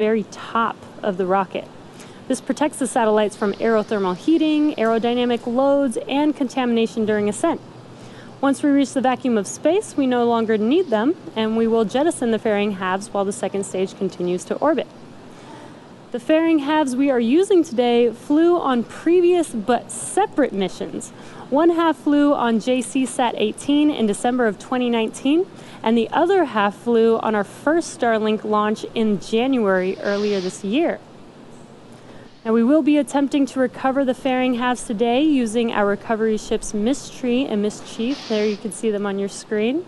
very top of the rocket. This protects the satellites from aerothermal heating, aerodynamic loads, and contamination during ascent. Once we reach the vacuum of space, we no longer need them, and we will jettison the fairing halves while the second stage continues to orbit. The fairing halves we are using today flew on previous but separate missions. One half flew on JCSat-18 in December of 2019, and the other half flew on our first Starlink launch in January earlier this year. Now, we will be attempting to recover the fairing halves today using our recovery ships Mystery and Mischief. There you can see them on your screen.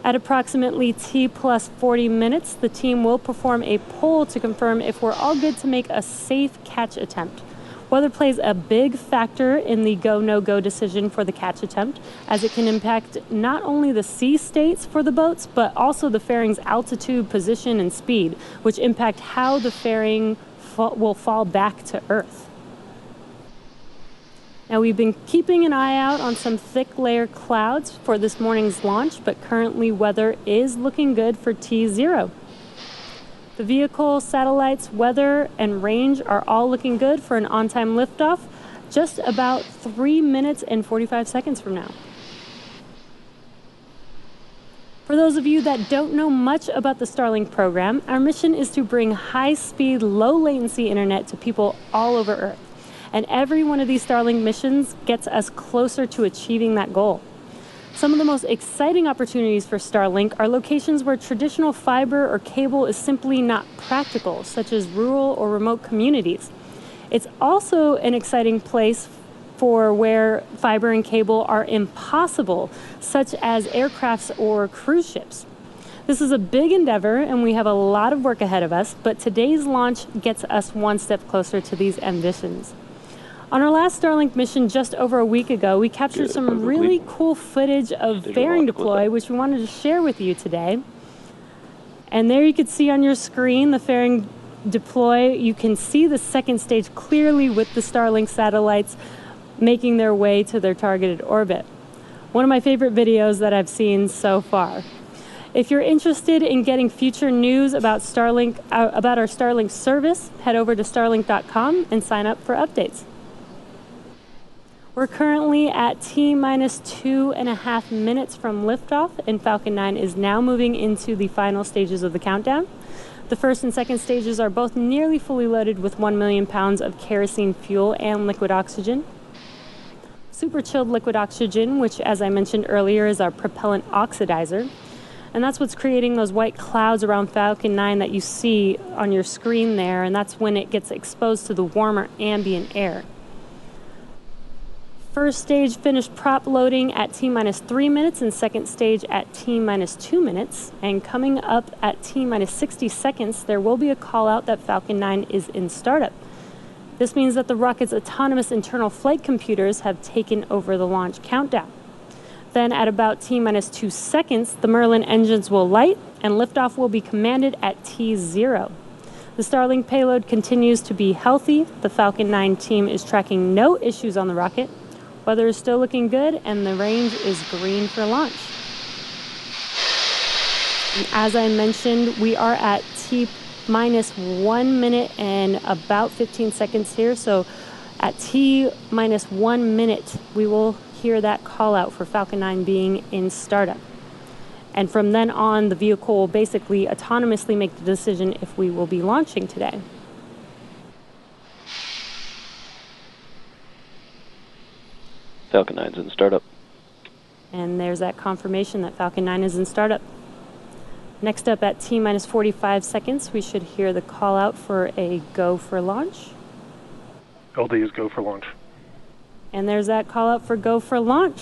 At approximately T plus 40 minutes, the team will perform a poll to confirm if we're all good to make a safe catch attempt. Weather plays a big factor in the go-no-go decision for the catch attempt, as it can impact not only the sea states for the boats, but also the fairing's altitude, position, and speed, which impact how the fairing will fall back to Earth. Now, we've been keeping an eye out on some thick layer clouds for this morning's launch, but currently weather is looking good for T0. The vehicle, satellites, weather, and range are all looking good for an on-time liftoff just about 3 minutes and 45 seconds from now. For those of you that don't know much about the Starlink program, our mission is to bring high-speed, low-latency internet to people all over Earth. And every one of these Starlink missions gets us closer to achieving that goal. Some of the most exciting opportunities for Starlink are locations where traditional fiber or cable is simply not practical, such as rural or remote communities. It's also an exciting place for where fiber and cable are impossible, such as aircrafts or cruise ships. This is a big endeavor, and we have a lot of work ahead of us, but today's launch gets us one step closer to these ambitions. On our last Starlink mission just over a week ago, we captured some really cool footage of fairing deploy, which we wanted to share with you today. And there you can see on your screen the fairing deploy. You can see the second stage clearly with the Starlink satellites making their way to their targeted orbit. One of my favorite videos that I've seen so far. If you're interested in getting future news about Starlink, about our Starlink service, head over to starlink.com and sign up for updates. We're currently at T minus 2.5 minutes from liftoff, and Falcon 9 is now moving into the final stages of the countdown. The first and second stages are both nearly fully loaded with 1 million pounds of kerosene fuel and liquid oxygen. Super chilled liquid oxygen, which, as I mentioned earlier, is our propellant oxidizer. And that's what's creating those white clouds around Falcon 9 that you see on your screen there, and that's when it gets exposed to the warmer ambient air. First stage finished prop loading at T minus 3 minutes and second stage at T minus 2 minutes. And coming up at T minus 60 seconds, there will be a call out that Falcon 9 is in startup. This means that the rocket's autonomous internal flight computers have taken over the launch countdown. Then at about T minus 2 seconds, the Merlin engines will light and liftoff will be commanded at T0. The Starlink payload continues to be healthy. The Falcon 9 team is tracking no issues on the rocket. Weather is still looking good, and the range is green for launch. And as I mentioned, we are at T minus 1 minute and about 15 seconds here. So at T minus 1 minute, we will hear that call out for Falcon 9 being in startup. And from then on, the vehicle will basically autonomously make the decision if we will be launching today. Falcon 9's in startup. And there's that confirmation that Falcon 9 is in startup. Next up at T minus 45 seconds, we should hear the call out for a go for launch. LD is go for launch. And there's that call out for go for launch.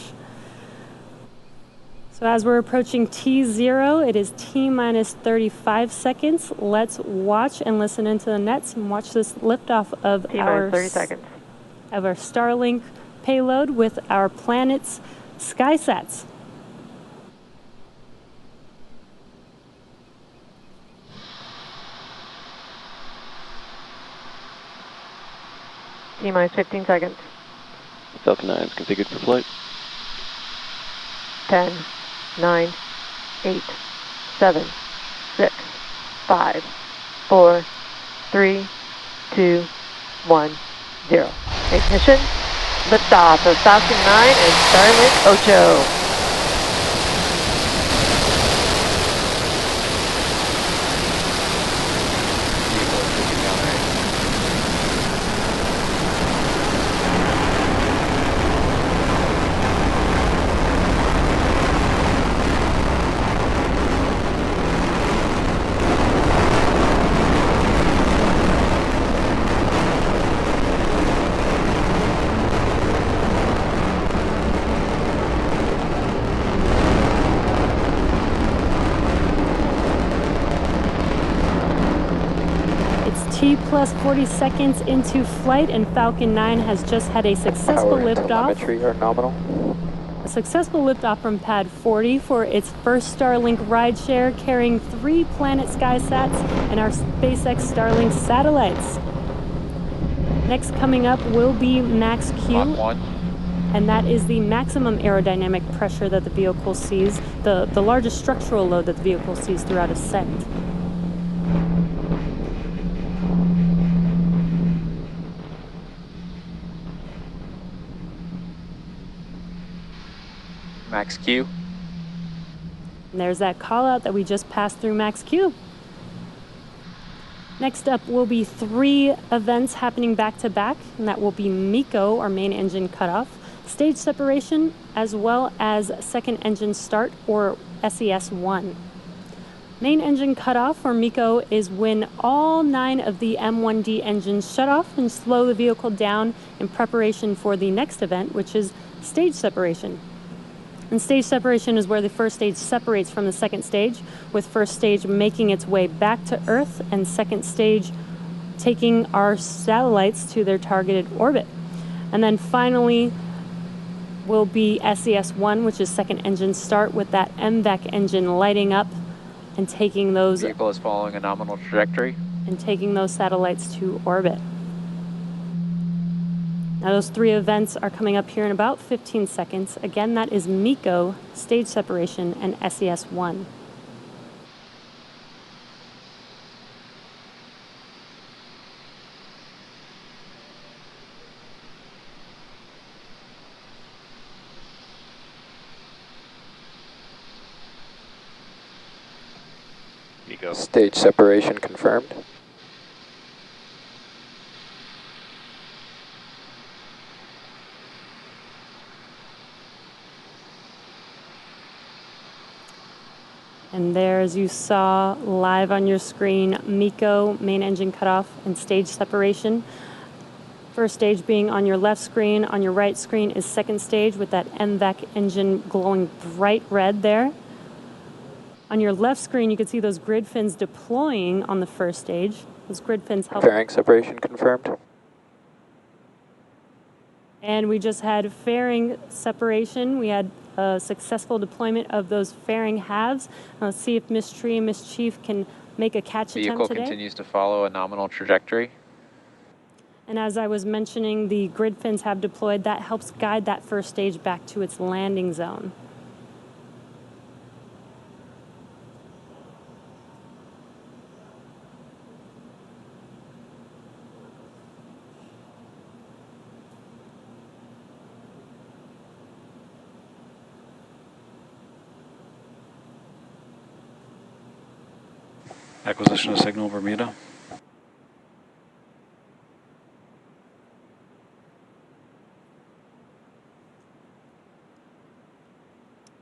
So as we're approaching T0, it is T minus 35 seconds. Let's watch and listen into the nets and watch this liftoff of our 30 seconds. Of our Starlink payload with our planet's SkySats. T minus 15 seconds. Falcon 9 is configured for flight. 10, 9, 8, 7, 6, 5, 4, 3, 2, 1, 0. Ignition. Liftoff of Falcon 9 and Starlink Ocho. T plus 40 seconds into flight, and Falcon 9 has just had a successful liftoff. Telemetry are nominal. A successful liftoff from pad 40 for its first Starlink rideshare, carrying 3 Planet SkySats and our SpaceX Starlink satellites. Next coming up will be Max Q, and that is the maximum aerodynamic pressure that the vehicle sees, the largest structural load that the vehicle sees throughout ascent. Max Q. And there's that call out that we just passed through Max Q. Next up will be 3 events happening back to back, and that will be MECO, or main engine cutoff, stage separation, as well as second engine start, or SES-1. Main engine cutoff, or MECO, is when all 9 of the M1D engines shut off and slow the vehicle down in preparation for the next event, which is stage separation. And stage separation is where the first stage separates from the second stage, with first stage making its way back to Earth and second stage taking our satellites to their targeted orbit. And then finally will be SES-1, which is second engine start, with that MVAC engine lighting up and taking those... The vehicle is following a nominal trajectory. And taking those satellites to orbit. Now those 3 events are coming up here in about 15 seconds. Again, that is MECO, stage separation, and SES-1. MECO. Stage separation confirmed. And there, as you saw live on your screen, MECO, main engine cutoff, and stage separation. First stage being on your left screen. On your right screen is second stage with that MVAC engine glowing bright red there. On your left screen, you can see those grid fins deploying on the first stage. Those grid fins help. Fairing separation confirmed. And we just had fairing separation. We had a successful deployment of those fairing halves. Let's see if Miss Tree and Miss Chief can make a catch attempt Vehicle today. continues to follow a nominal trajectory. And as I was mentioning, the grid fins have deployed. That helps guide that first stage back to its landing zone. Acquisition of signal, Bermuda.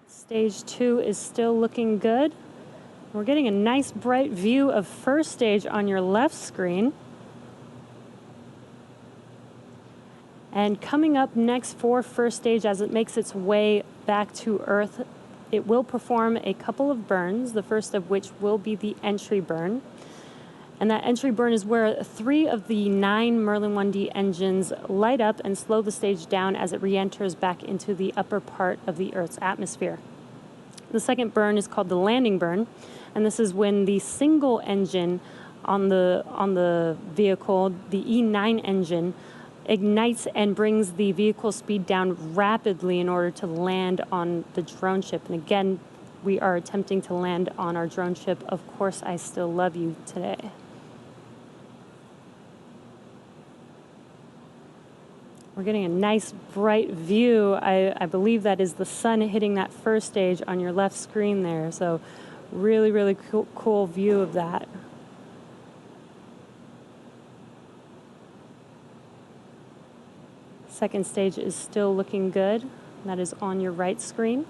Stage 2 is still looking good. We're getting a nice bright view of first stage on your left screen. And coming up next for first stage, as it makes its way back to Earth, it will perform a couple of burns, the first of which will be the entry burn. And that entry burn is where 3 of the 9 Merlin 1D engines light up and slow the stage down as it re-enters back into the upper part of the Earth's atmosphere. The second burn is called the landing burn, and this is when the single engine on the vehicle, the E9 engine, ignites and brings the vehicle speed down rapidly in order to land on the drone ship. And again, we are attempting to land on our drone ship, Of Course I Still Love You, today. We're getting a nice bright view. I believe that is the sun hitting that first stage on your left screen there. So really, really cool view of that. Second stage is still looking good. That is on your right screen.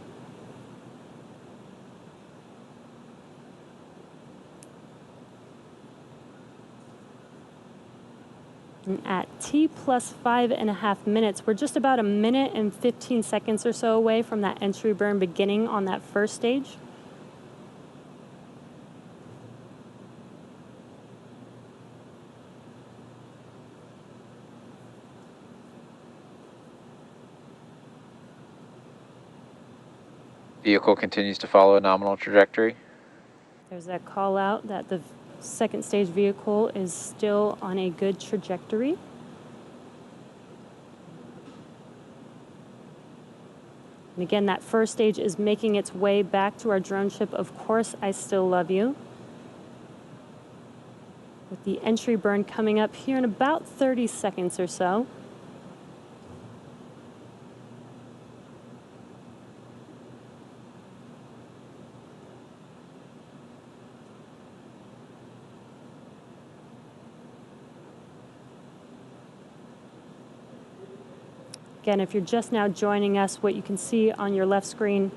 And at T plus 5.5 minutes, we're just about 1 minute and 15 seconds or so away from that entry burn beginning on that first stage. Vehicle continues to follow a nominal trajectory. There's that call out that the second stage vehicle is still on a good trajectory. And again, that first stage is making its way back to our drone ship. Of course, I still love you. With the entry burn coming up here in about 30 seconds or so. Again, if you're just now joining us, what you can see on your left screen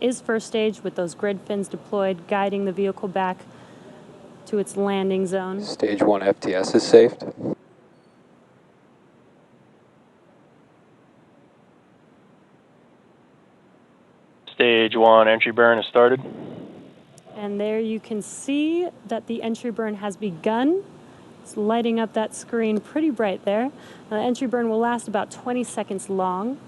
is first stage with those grid fins deployed, guiding the vehicle back to its landing zone. Stage 1 FTS is saved. Stage 1 entry burn has started. And there you can see that the entry burn has begun. It's lighting up that screen pretty bright there. The entry burn will last about 20 seconds long.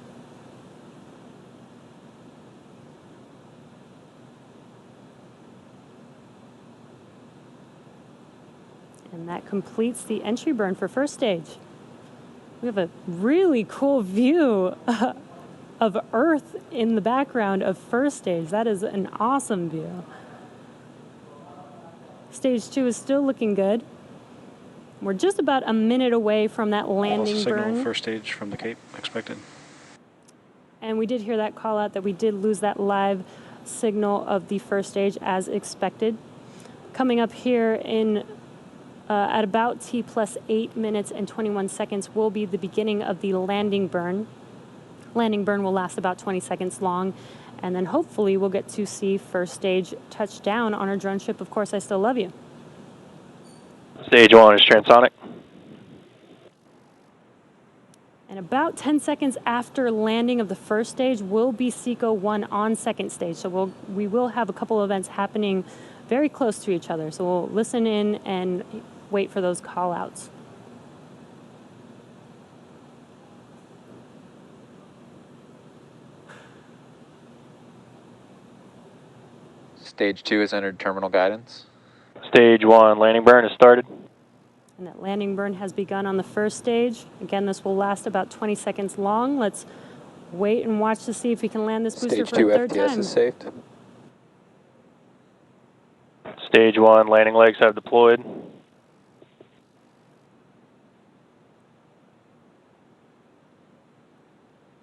And that completes the entry burn for first stage. We have a really cool view of Earth in the background of first stage. That is an awesome view. Stage 2 is still looking good. We're just about 1 minute away from that landing burn. First stage from the Cape expected. And we did hear that call out that we did lose that live signal of the first stage as expected. Coming up here in at about T plus 8 minutes and 21 seconds will be the beginning of the landing burn. Landing burn will last about 20 seconds long, and then hopefully we'll get to see first stage touch down on our drone ship. Of course, I still love you. Stage 1 is transonic. And about 10 seconds after landing of the first stage will be SECO 1 on second stage. So we will have a couple events happening very close to each other. So we'll listen in and wait for those call outs. Stage 2 has entered terminal guidance. Stage 1 landing burn has started. And that landing burn has begun on the first stage. Again, this will last about 20 seconds long. Let's wait and watch to see if we can land this booster Stage for 2 a third FTS time. is saved. Stage 1 landing legs have deployed.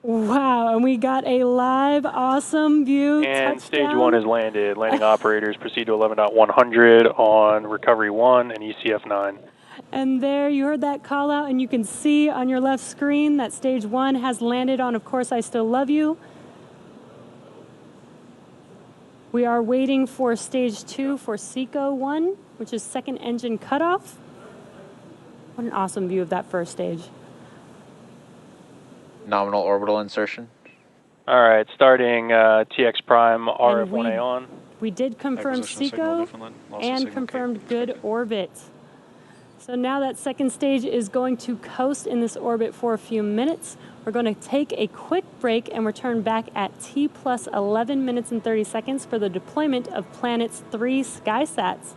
Wow, and we got a live, awesome view. And touchdown. stage 1 is landed. Landing operators proceed to 11.100 on recovery 1 and ECF 9. And there you heard that call out, and you can see on your left screen that stage 1 has landed on Of Course I Still Love You. We are waiting for stage 2 for SECO 1, which is second engine cutoff. What an awesome view of that first stage. Nominal orbital insertion. All right, starting TX Prime RF1A on. We did confirm Acquisition signal, SECO Newfoundland. Lost the and signal, confirmed Cape good expected. orbit. So now that second stage is going to coast in this orbit for a few minutes. We're going to take a quick break and return back at T plus 11 minutes and 30 seconds for the deployment of Planet's 3 SkySats.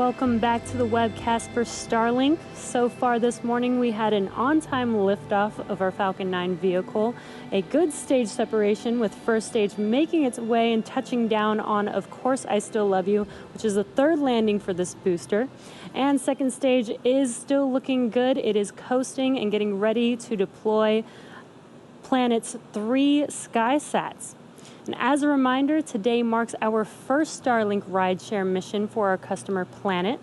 Welcome back to the webcast for Starlink. So far this morning, we had an on-time liftoff of our Falcon 9 vehicle, a good stage separation with first stage making its way and touching down on, of course, I Still Love You, which is the third landing for this booster. And second stage is still looking good. It is coasting and getting ready to deploy Planet's 3 SkySats. And as a reminder, today marks our first Starlink rideshare mission for our customer Planet.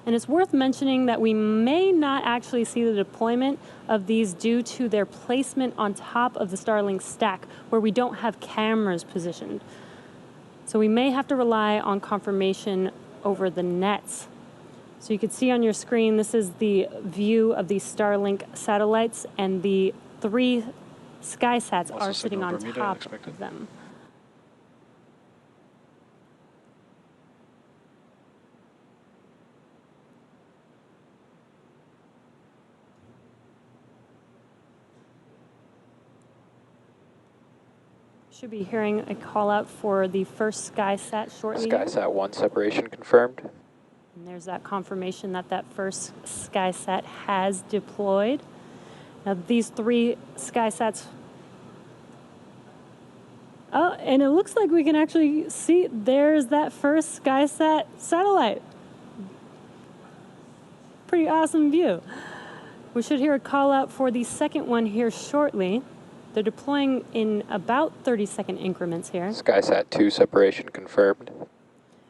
And it's worth mentioning that we may not actually see the deployment of these due to their placement on top of the Starlink stack, where we don't have cameras positioned. So we may have to rely on confirmation over the nets. So you can see on your screen, this is the view of the Starlink satellites, and the 3 SkySats are sitting on top of them. Should be hearing a call out for the first SkySat shortly. SkySat 1 separation confirmed. And there's that confirmation that that first SkySat has deployed. Now these 3 SkySats, oh, and it looks like we can actually see there's that first SkySat satellite. Pretty awesome view. We should hear a call out for the second one here shortly. They're deploying in about 30-second increments here. SkySat 2 separation confirmed.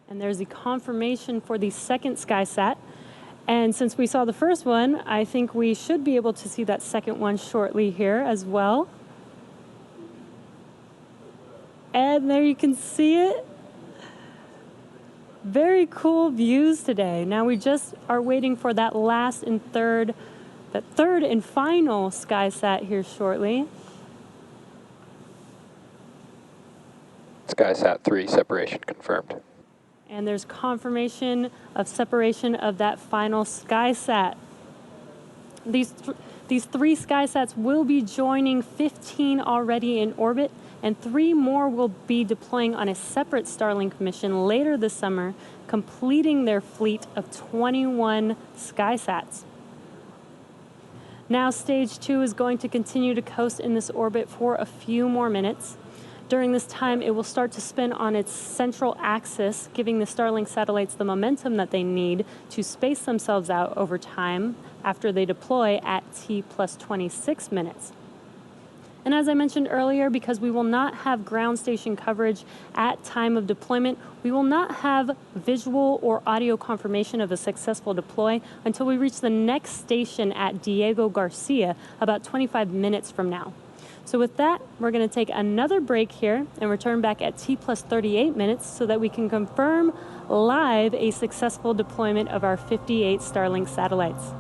And there's the confirmation for the second SkySat. And since we saw the first one, I think we should be able to see that second one shortly here as well. And there you can see it. Very cool views today. Now we just are waiting for that third and final SkySat here shortly. SkySat 3 separation confirmed. And there's confirmation of separation of that final SkySat. These 3 SkySats will be joining 15 already in orbit, and 3 more will be deploying on a separate Starlink mission later this summer, completing their fleet of 21 SkySats. Now stage 2 is going to continue to coast in this orbit for a few more minutes. During this time, it will start to spin on its central axis, giving the Starlink satellites the momentum that they need to space themselves out over time after they deploy at T+26 minutes. And as I mentioned earlier, because we will not have ground station coverage at time of deployment, we will not have visual or audio confirmation of a successful deploy until we reach the next station at Diego Garcia about 25 minutes from now. So with that, we're going to take another break here and return back at T+38 minutes so that we can confirm live a successful deployment of our 58 Starlink satellites.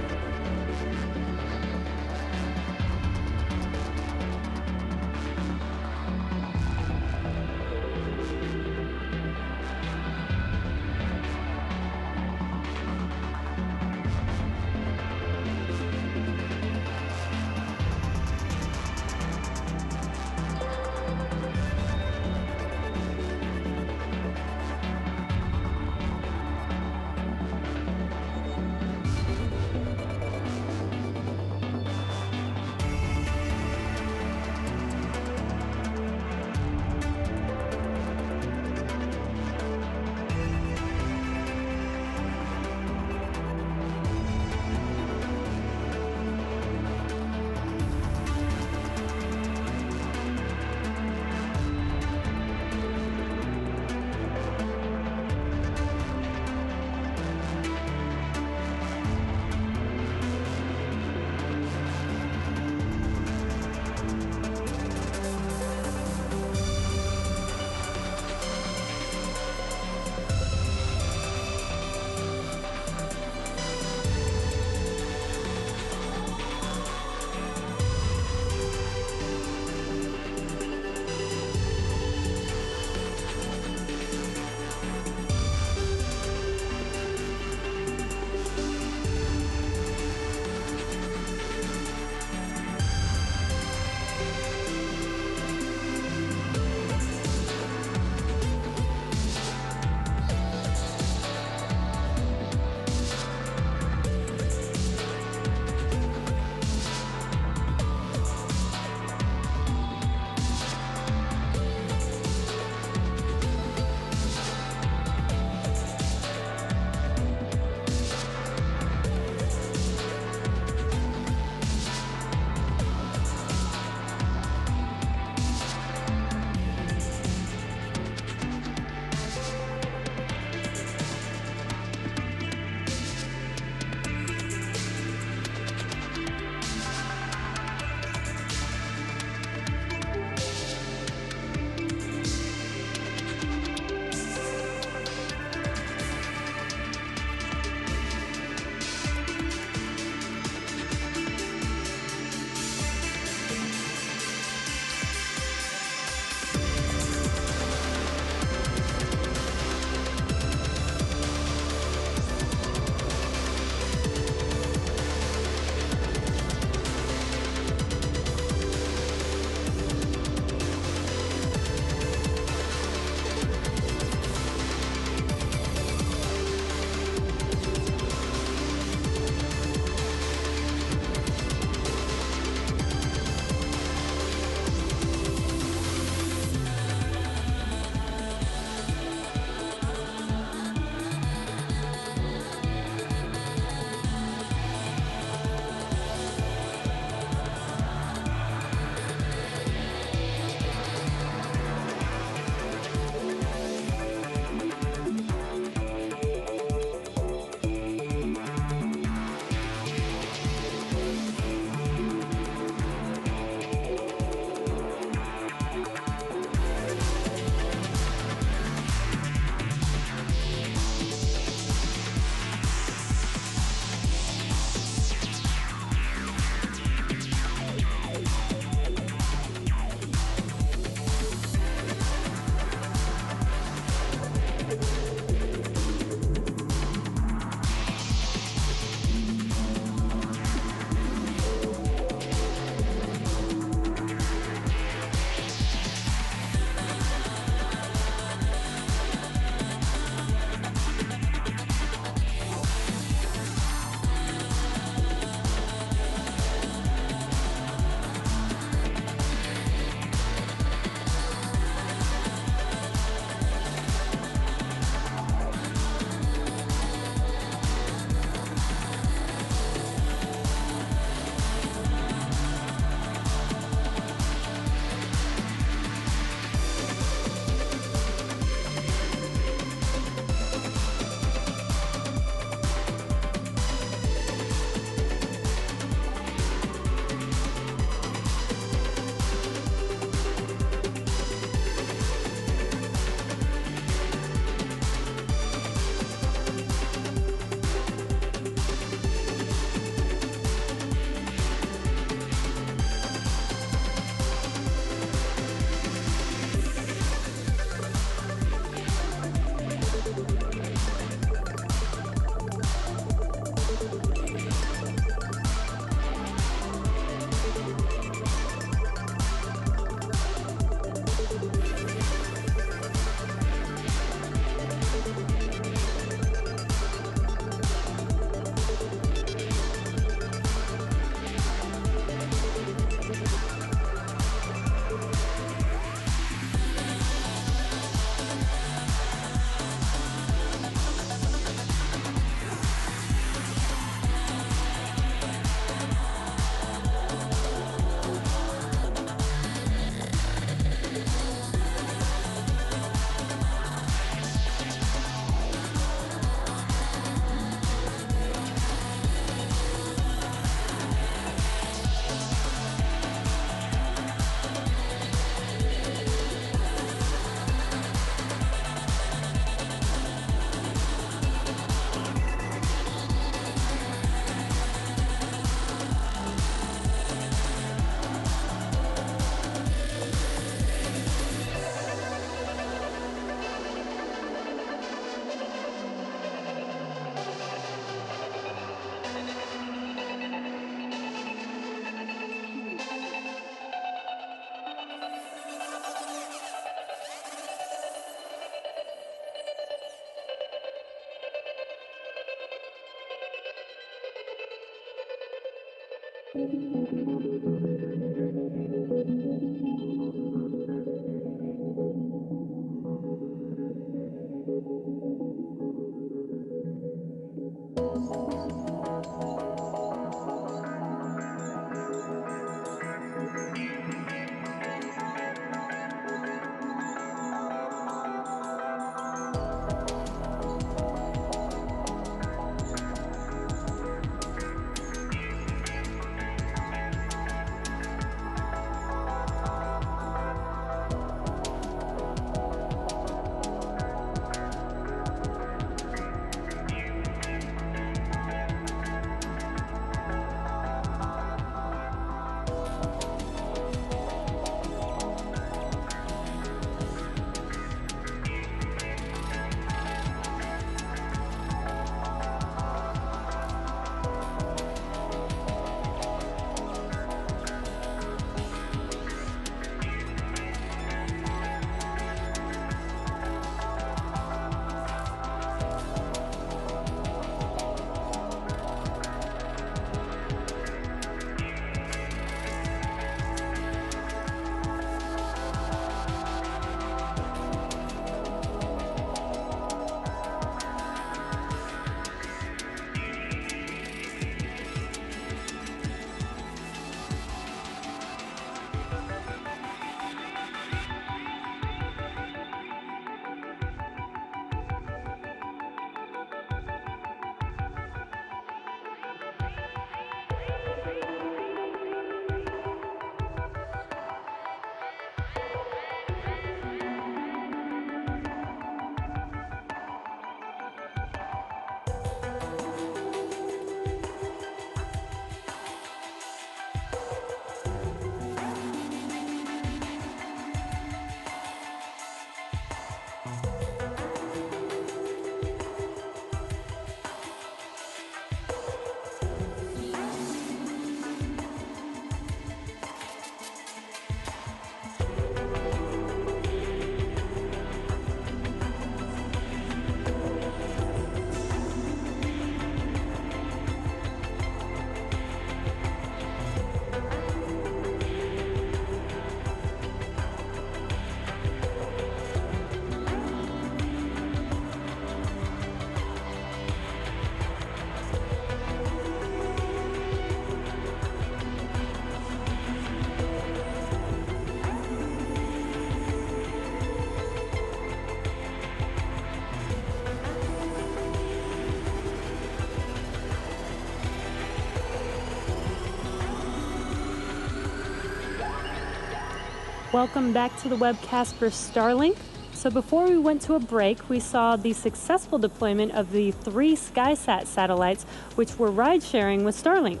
Welcome back to the webcast for Starlink. So before we went to a break, we saw the successful deployment of the 3 SkySat satellites, which were ride-sharing with Starlink.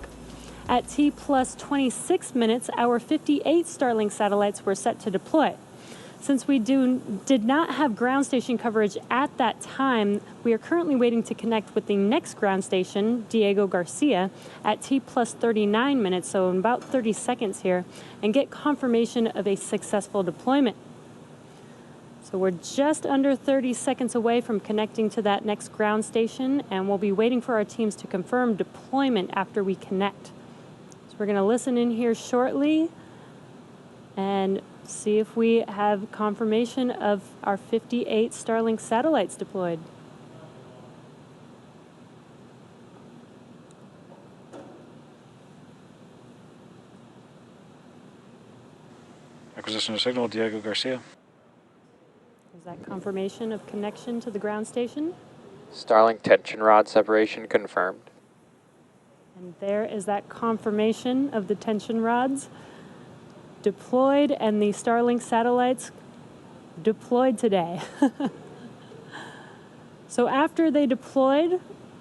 At T plus 26 minutes, our 58 Starlink satellites were set to deploy. Since we did not have ground station coverage at that time, we are currently waiting to connect with the next ground station, Diego Garcia, at T plus 39 minutes, so in about 30 seconds here, and get confirmation of a successful deployment. So we're just under 30 seconds away from connecting to that next ground station, and we'll be waiting for our teams to confirm deployment after we connect. So we're going to listen in here shortly and see if we have confirmation of our 58 Starlink satellites deployed. Acquisition of signal, Diego Garcia. Is that confirmation of connection to the ground station? Starlink tension rod separation confirmed. And there is that confirmation of the tension rods deployed and the Starlink satellites deployed today. So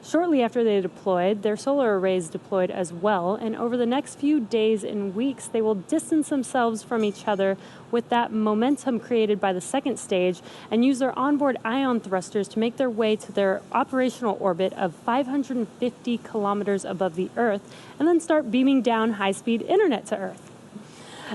shortly after they deployed, their solar arrays deployed as well, and over the next few days and weeks, they will distance themselves from each other with that momentum created by the second stage and use their onboard ion thrusters to make their way to their operational orbit of 550 kilometers above the Earth, and then start beaming down high-speed internet to Earth.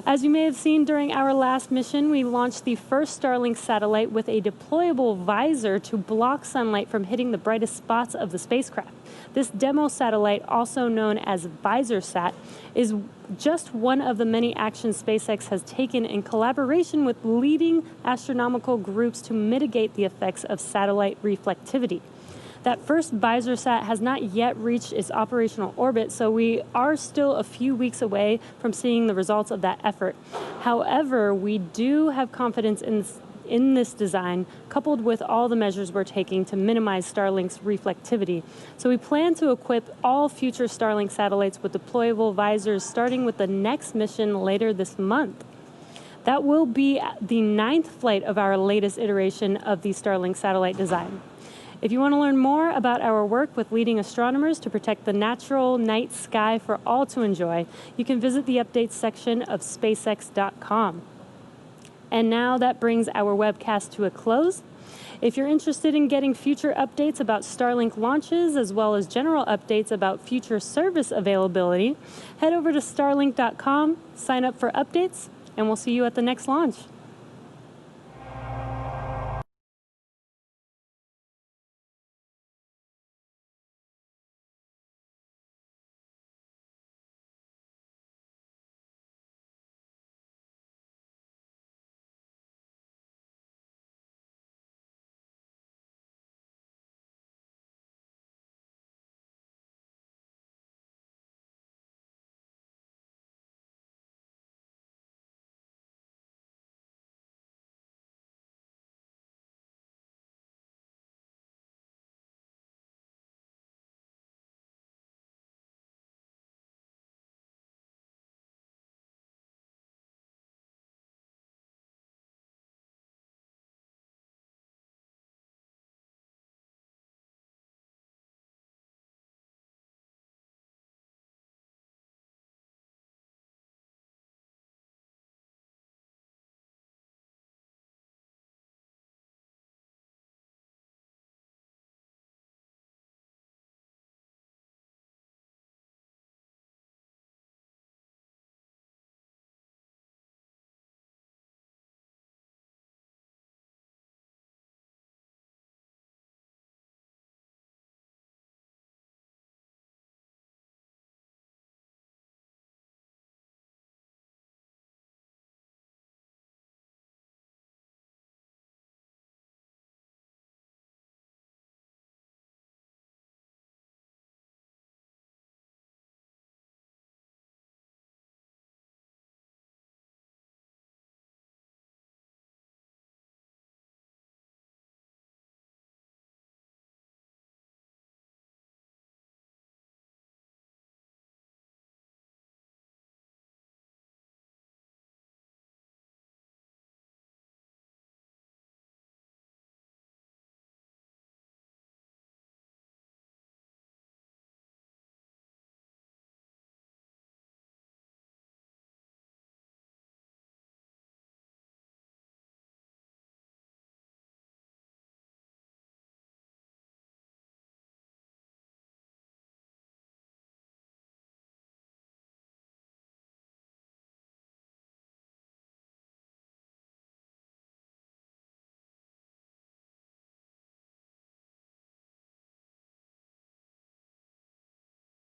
As you may have seen during our last mission, we launched the first Starlink satellite with a deployable visor to block sunlight from hitting the brightest spots of the spacecraft. This demo satellite, also known as VisorSat, is just one of the many actions SpaceX has taken in collaboration with leading astronomical groups to mitigate the effects of satellite reflectivity. That first VisorSat has not yet reached its operational orbit, so we are still a few weeks away from seeing the results of that effort. However, we do have confidence in this design, coupled with all the measures we're taking to minimize Starlink's reflectivity. So we plan to equip all future Starlink satellites with deployable visors, starting with the next mission later this month. That will be the 9th flight of our latest iteration of the Starlink satellite design. If you want to learn more about our work with leading astronomers to protect the natural night sky for all to enjoy, you can visit the updates section of SpaceX.com. And now that brings our webcast to a close. If you're interested in getting future updates about Starlink launches, as well as general updates about future service availability, head over to Starlink.com, sign up for updates, and we'll see you at the next launch.